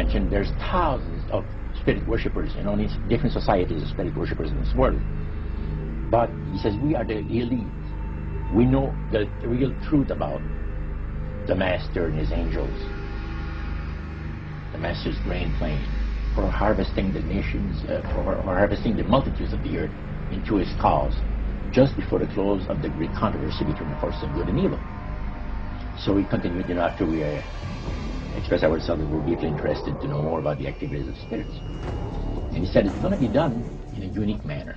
mentioned there's thousands of spirit worshippers in all these different societies of spirit worshippers in this world. But he says we are the elite. We know the real truth about the Master and his angels. The Master's grain plane for harvesting the nations, for harvesting the multitudes of the earth into his cause, just before the close of the great controversy between the forces of good and evil. So we continued, after we expressed ourselves, we were deeply interested to know more about the activities of spirits. And he said it's going to be done in a unique manner.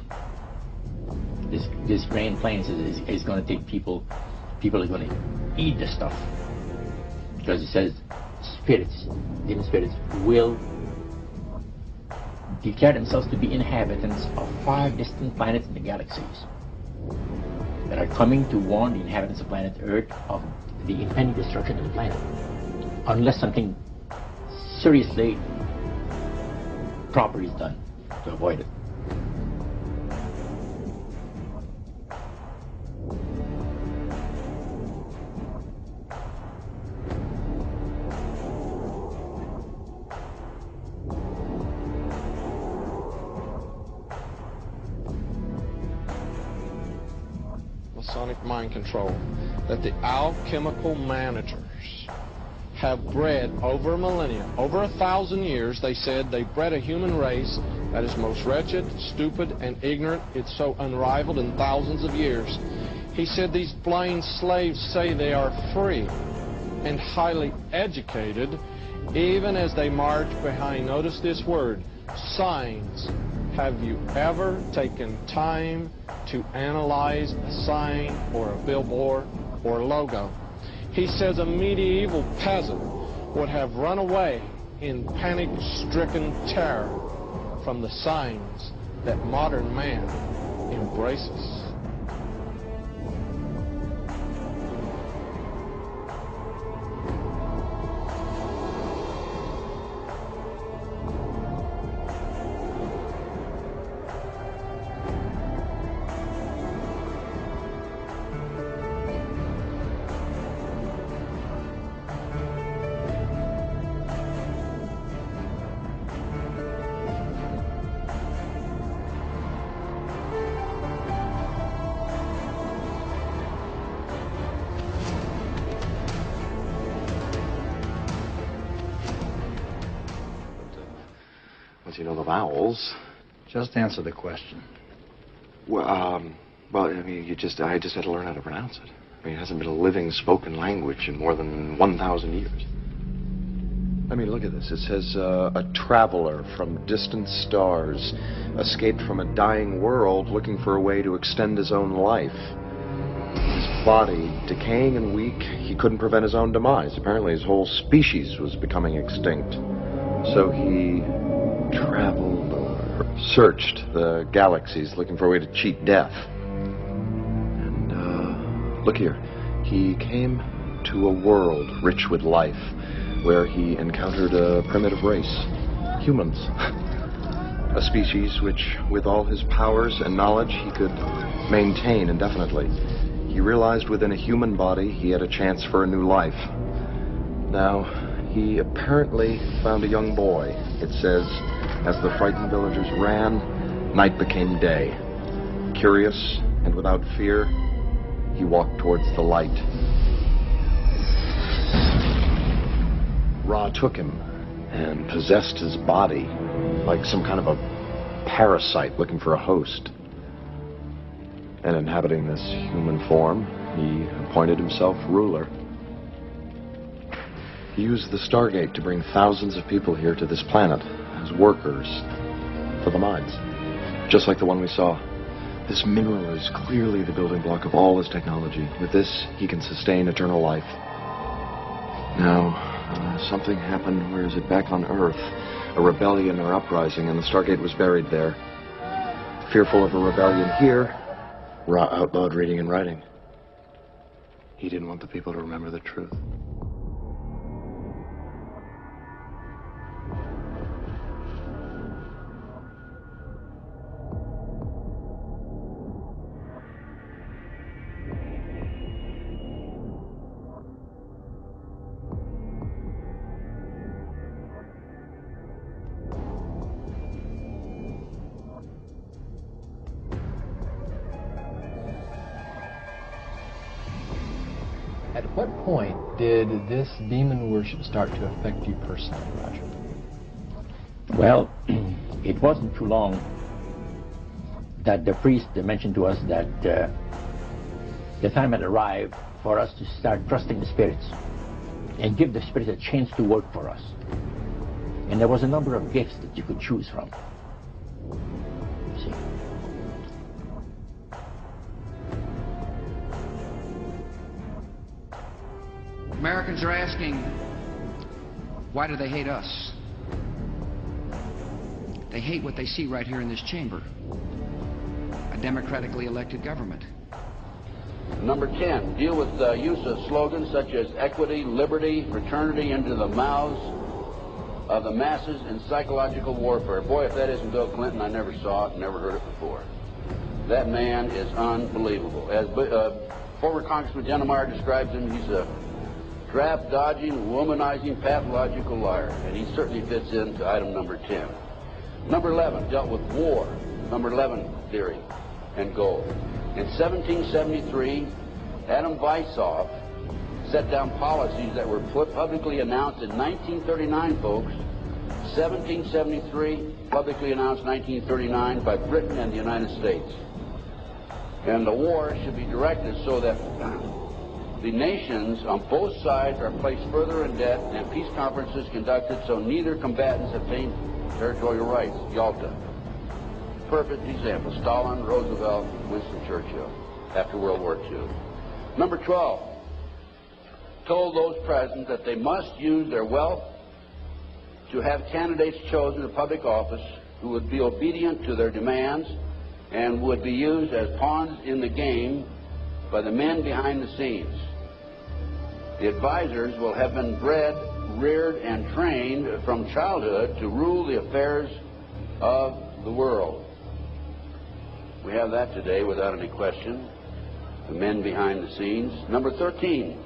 This grain plane is going to take people are going to eat the stuff. Because he says spirits, demon spirits, will declare themselves to be inhabitants of far distant planets in the galaxies that are coming to warn the inhabitants of planet Earth of the impending destruction of the planet, unless something seriously proper is done to avoid it. Masonic mind control, that the alchemical managers have bred over millennia, over 1,000 years. They said they bred a human race that is most wretched, stupid, and ignorant. It's so unrivaled in thousands of years. He said these blind slaves say they are free and highly educated, even as they march behind, notice this word, signs. Have you ever taken time to analyze a sign or a billboard or a logo? He says a medieval peasant would have run away in panic-stricken terror from the signs that modern man embraces. Once you know the vowels. Just answer the question. Well, I mean, I just had to learn how to pronounce it. I mean, it hasn't been a living spoken language in more than 1,000 years. I mean, look at this. It says, a traveler from distant stars escaped from a dying world looking for a way to extend his own life. His body decaying and weak, he couldn't prevent his own demise. Apparently his whole species was becoming extinct. So he traveled or searched the galaxies looking for a way to cheat death. And look here, he came to a world rich with life where he encountered a primitive race, humans. A species which, with all his powers and knowledge, he could maintain indefinitely. He realized within a human body he had a chance for a new life. Now, he apparently found a young boy. It says, as the frightened villagers ran, night became day. Curious and without fear, he walked towards the light. Ra took him and possessed his body like some kind of a parasite looking for a host. And inhabiting this human form, he appointed himself ruler. He used the Stargate to bring thousands of people here to this planet as workers for the mines, just like the one we saw. This mineral is clearly the building block of all his technology. With this, he can sustain eternal life. Now, something happened, where is it, back on Earth? A rebellion or uprising, and the Stargate was buried there. Fearful of a rebellion here, Ra outlawed reading and writing. He didn't want the people to remember the truth. what point did this demon worship start to affect you personally, Roger? Well, it wasn't too long that the priest mentioned to us that the time had arrived for us to start trusting the spirits and give the spirits a chance to work for us. And there was a number of gifts that you could choose from. You see. Americans are asking, why do they hate us? They hate what they see right here in this chamber. A democratically elected government. Number 10, deal with the use of slogans such as equity, liberty, fraternity into the mouths of the masses in psychological warfare. Boy, if that isn't Bill Clinton, I never saw it, never heard it before. That man is unbelievable. As former Congressman Denemeyer describes him, he's a draft-dodging, womanizing, pathological liar, and he certainly fits into item number 10. Number 11 dealt with war, number 11 theory, and gold. In 1773, Adam Weishaupt set down policies that were publicly announced in 1939, folks. 1773, publicly announced 1939 by Britain and the United States. And the war should be directed so that the nations on both sides are placed further in debt and peace conferences conducted so neither combatants obtain territorial rights. Yalta. Perfect example. Stalin, Roosevelt, Winston Churchill after World War II. Number 12 told those present that they must use their wealth to have candidates chosen to public office who would be obedient to their demands and would be used as pawns in the game by the men behind the scenes. The advisors will have been bred, reared, and trained from childhood to rule the affairs of the world. We have that today without any question. The men behind the scenes. Number 13,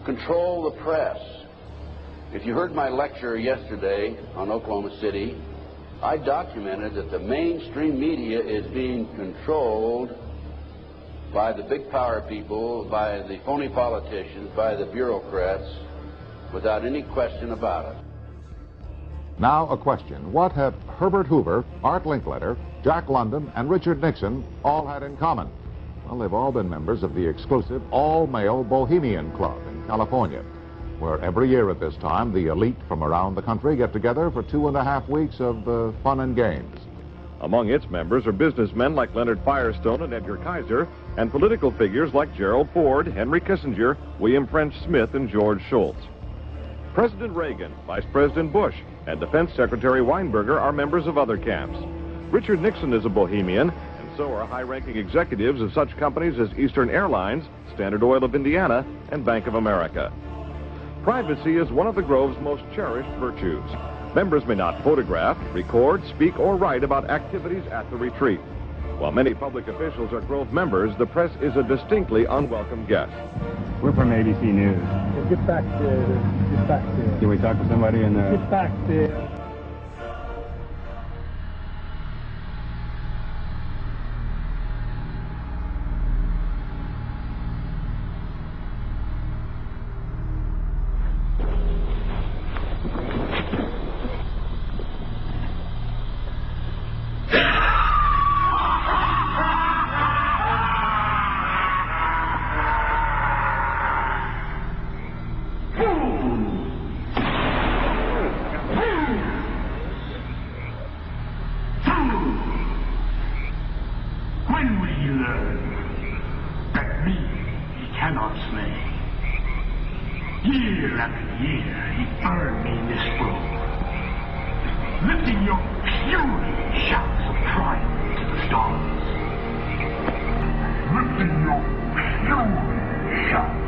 control the press. If you heard my lecture yesterday on Oklahoma City, I documented that the mainstream media is being controlled by the big power people, by the phony politicians, by the bureaucrats, without any question about it. Now a question. What have Herbert Hoover, Art Linkletter, Jack London, and Richard Nixon all had in common? Well, they've all been members of the exclusive all-male Bohemian Club in California, where every year at this time the elite from around the country get together for 2.5 weeks of fun and games. Among its members are businessmen like Leonard Firestone and Edgar Kaiser, and political figures like Gerald Ford, Henry Kissinger, William French Smith, and George Shultz. President Reagan, Vice President Bush, and Defense Secretary Weinberger are members of other camps. Richard Nixon is a Bohemian, and so are high-ranking executives of such companies as Eastern Airlines, Standard Oil of Indiana, and Bank of America. Privacy is one of the Grove's most cherished virtues. Members may not photograph, record, speak, or write about activities at the retreat. While many public officials are Grove members, the press is a distinctly unwelcome guest. We're from ABC News. Get back there. Get back there. Can we talk to somebody in the... Get back there. When will he learn that me he cannot slay? Year after year he burned me in this room, lifting your puny shouts of triumph to the stars. Lifting your puny shouts